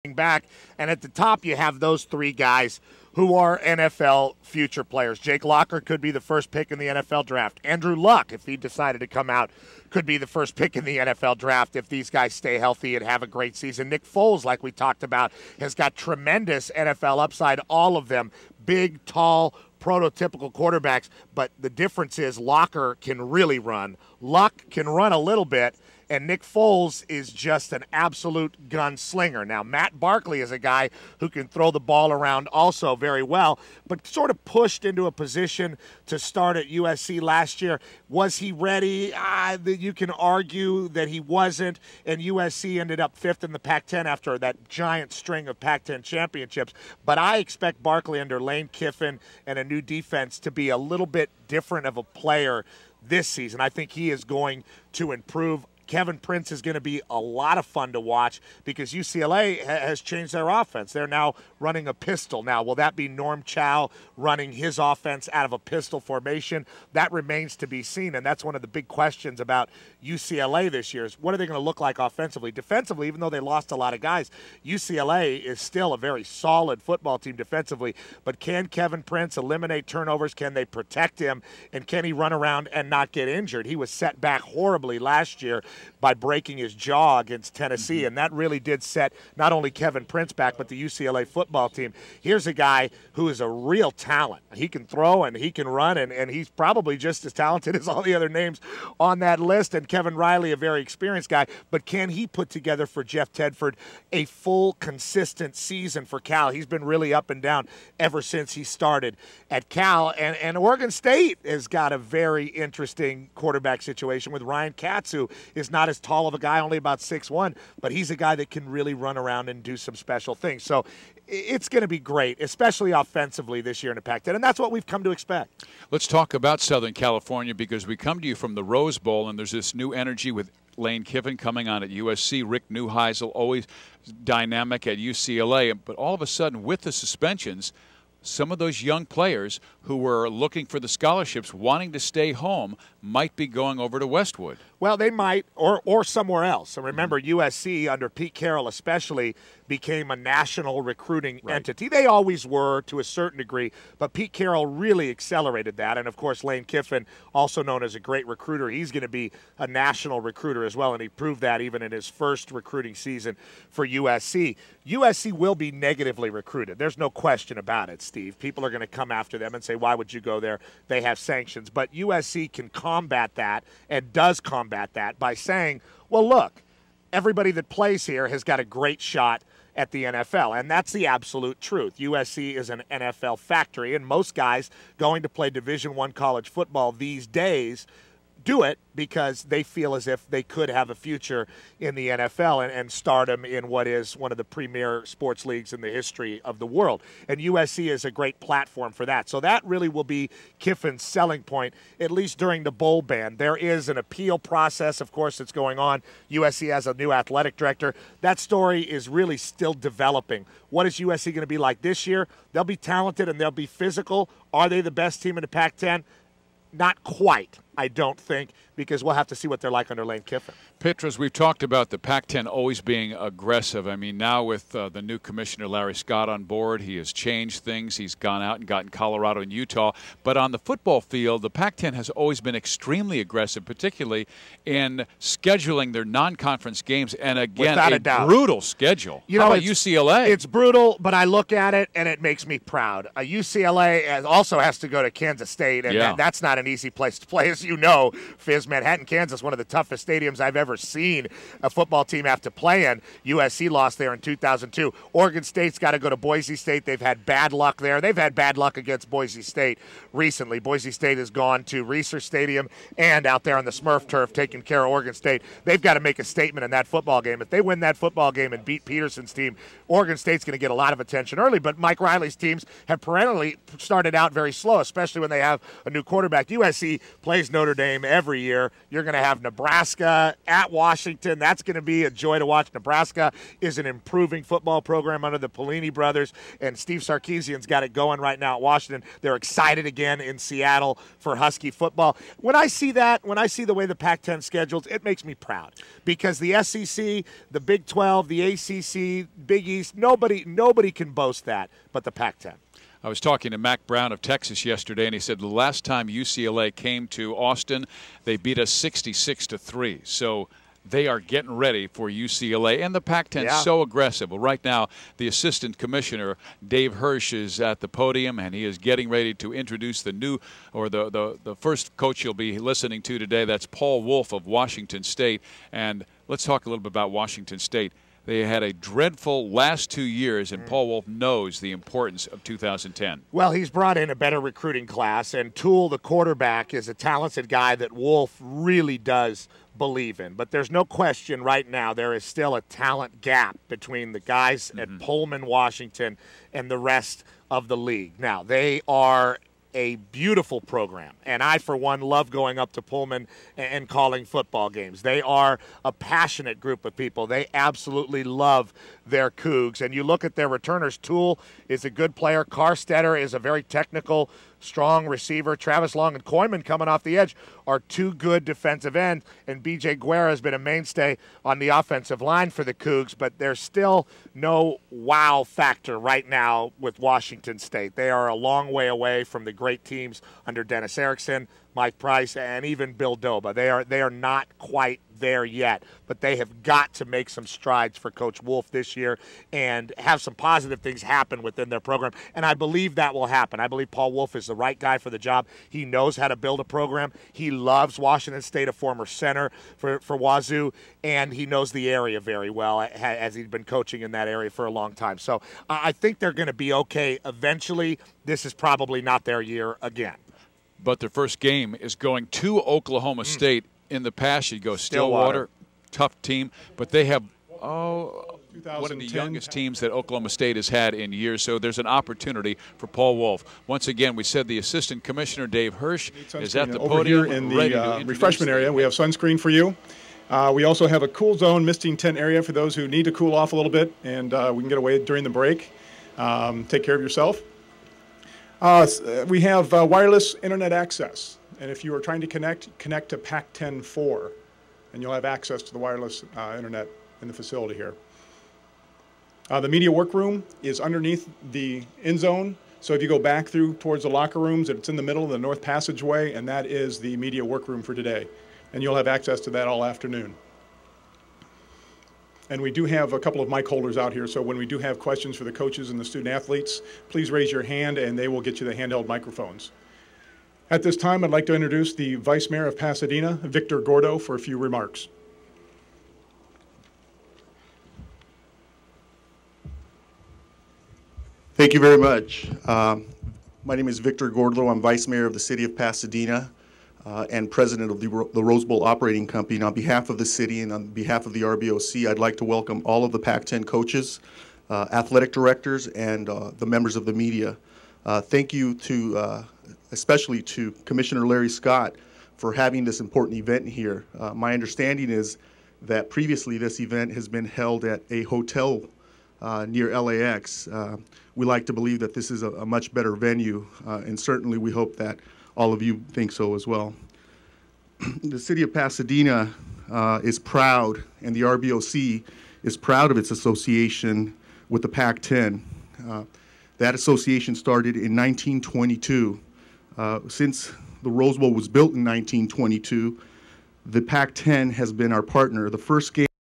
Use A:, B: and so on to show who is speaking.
A: back. And at the top, you have those three guys who are NFL future players. Jake Locker could be the first pick in the NFL draft. Andrew Luck, if he decided to come out, could be the first pick in the NFL draft if these guys stay healthy and have a great season. Nick Foles, like we talked about, has got tremendous NFL upside. All of them big, tall, prototypical quarterbacks. But the difference is Locker can really run. Luck can run a little bit. And Nick Foles is just an absolute gunslinger. Now, Matt Barkley is a guy who can throw the ball around also very well, but sort of pushed into a position to start at USC last year. Was he ready? You can argue that he wasn't, and USC ended up fifth in the Pac-10 after that giant string of Pac-10 championships. But I expect Barkley under Lane Kiffin and a new defense to be a little bit different of a player this season. I think he is going to improve. Kevin Prince is going to be a lot of fun to watch because UCLA has changed their offense. They're now running a pistol. Now, will that be Norm Chow running his offense out of a pistol formation? That remains to be seen, and that's one of the big questions about UCLA this year is what are they going to look like offensively? Defensively, even though they lost a lot of guys, UCLA is still a very solid football team defensively, but can Kevin Prince eliminate turnovers? Can they protect him? And can he run around and not get injured? He was set back horribly last year by breaking his jaw against Tennessee, and that really did set not only Kevin Prince back, but the UCLA football team. Here's a guy who is a real talent. He can throw and he can run, and he's probably just as talented as all the other names on that list, and Kevin Riley, a very experienced guy, but can he put together for Jeff Tedford a full, consistent season for Cal? He's been really up and down ever since he started at Cal, and Oregon State has got a very interesting quarterback situation with Ryan Katz, who is not as tall of a guy, only about 6'1", but he's a guy that can really run around and do some special things. So it's going to be great, especially offensively this year in the Pac-10, and that's what we've come to expect.
B: Let's talk about Southern California because we come to you from the Rose Bowl, and there's this new energy with Lane Kiffin coming on at USC. Rick Neuheisel, always dynamic at UCLA, but all of a sudden with the suspensions, some of those young players who were looking for the scholarships, wanting to stay home, might be going over to Westwood.
A: Well, they might, or somewhere else. And remember, USC, under Pete Carroll especially, became a national recruiting entity. They always were to a certain degree, but Pete Carroll really accelerated that. And, of course, Lane Kiffin, also known as a great recruiter, he's going to be a national recruiter as well, and he proved that even in his first recruiting season for USC. USC will be negatively recruited. There's no question about it, Steve. People are going to come after them and say, why would you go there? They have sanctions. But USC can combat that and does combat that by saying, well, look, everybody that plays here has got a great shot at the NFL, and that's the absolute truth. USC is an NFL factory, and most guys going to play Division I college football these days do it because they feel as if they could have a future in the NFL and stardom in what is one of the premier sports leagues in the history of the world. And USC is a great platform for that. So that really will be Kiffin's selling point, at least during the bowl ban. There is an appeal process, of course, that's going on. USC has a new athletic director. That story is really still developing. What is USC going to be like this year? They'll be talented and they'll be physical. Are they the best team in the Pac-10? Not quite, I don't think, because we'll have to see what they're like under Lane Kiffin.
B: Petras, we've talked about the Pac-10 always being aggressive. I mean, now with the new commissioner, Larry Scott, on board, he has changed things. He's gone out and gotten Colorado and Utah. But on the football field, the Pac-10 has always been extremely aggressive, particularly in scheduling their non-conference games. And again, a brutal schedule. How about UCLA?
A: It's brutal, but I look at it and it makes me proud. UCLA also has to go to Kansas State, and that's not an easy place to play. As you know, Fizz, Manhattan, Kansas, one of the toughest stadiums I've ever seen a football team have to play in. USC lost there in 2002. Oregon State's got to go to Boise State. They've had bad luck there. They've had bad luck against Boise State recently. Boise State has gone to Reser Stadium and out there on the Smurf turf taking care of Oregon State. They've got to make a statement in that football game. If they win that football game and beat Peterson's team, Oregon State's going to get a lot of attention early, but Mike Riley's teams have perennially started out very slow, especially when they have a new quarterback. USC plays no Notre Dame every year. You're going to have Nebraska at Washington. That's going to be a joy to watch. Nebraska is an improving football program under the Pelini brothers, and Steve Sarkisian's got it going right now at Washington. They're excited again in Seattle for Husky football. When I see that, when I see the way the Pac-10 schedules, it makes me proud because the SEC, the Big 12, the ACC, Big East, nobody can boast that but the Pac-10.
B: I was talking to Mac Brown of Texas yesterday, and he said the last time UCLA came to Austin, they beat us 66-3. So they are getting ready for UCLA, and the Pac-10 is so aggressive. Well, right now, the assistant commissioner, Dave Hirsch, is at the podium, and he is getting ready to introduce the new, or the first coach you'll be listening to today. That's Paul Wolf of Washington State. And let's talk a little bit about Washington State. They had a dreadful last 2 years, and Paul Wolf knows the importance of 2010.
A: Well, he's brought in a better recruiting class, and Toole, the quarterback, is a talented guy that Wolf really does believe in. But there's no question right now there is still a talent gap between the guys at Pullman, Washington, and the rest of the league. Now, they are a beautiful program, and I, for one, love going up to Pullman and calling football games. They are a passionate group of people. They absolutely love their Cougs, and you look at their returners. Toole is a good player. Carstetter is a very technical, strong receiver. Travis Long and Koyman coming off the edge are two good defensive ends, and B.J. Guerra has been a mainstay on the offensive line for the Cougs, but there's still no wow factor right now with Washington State. They are a long way away from the great teams under Dennis Erickson, Mike Price, and even Bill Doba. They are not quite there yet, but they have got to make some strides for Coach Wolf this year and have some positive things happen within their program, and I believe that will happen. I believe Paul Wolf is the right guy for the job. He knows how to build a program. He loves Washington State, a former center for Wazoo, and he knows the area very well as he's been coaching in that area for a long time. So I think they're going to be okay eventually. This is probably not their year again.
B: But their first game is going to Oklahoma State. In the past, you go Stillwater, tough team, but they have one of the youngest teams that Oklahoma State has had in years, so there's an opportunity for Paul Wolf. Once again, we said the assistant commissioner, Dave Hirsch, is at the podium.
C: Over here in the refreshment area, we have sunscreen for you. We also have a cool zone misting tent area for those who need to cool off a little bit, and we can get away during the break. Take care of yourself. We have wireless internet access. And if you are trying to connect to Pac-10 4, and you'll have access to the wireless internet in the facility here. The media workroom is underneath the end zone. So if you go back through towards the locker rooms, it's in the middle of the north passageway, and that is the media workroom for today. And you'll have access to that all afternoon. And we do have a couple of mic holders out here, so when we do have questions for the coaches and the student athletes, please raise your hand, and they will get you the handheld microphones. At this time, I'd like to introduce the Vice Mayor of Pasadena, Victor Gordo, for a few remarks.
D: Thank you very much. My name is Victor Gordo. I'm Vice Mayor of the City of Pasadena and President of the Rose Bowl Operating Company. And on behalf of the city and on behalf of the RBOC, I'd like to welcome all of the Pac-10 coaches, athletic directors, and the members of the media. Thank you to especially to Commissioner Larry Scott for having this important event here. My understanding is that previously this event has been held at a hotel near LAX. We like to believe that this is a much better venue, and certainly we hope that all of you think so as well. The City of Pasadena is proud, and the RBOC is proud of its association with the Pac-10. That association started in 1922. Since the Rose Bowl was built in 1922, the Pac-10 has been our partner. The first game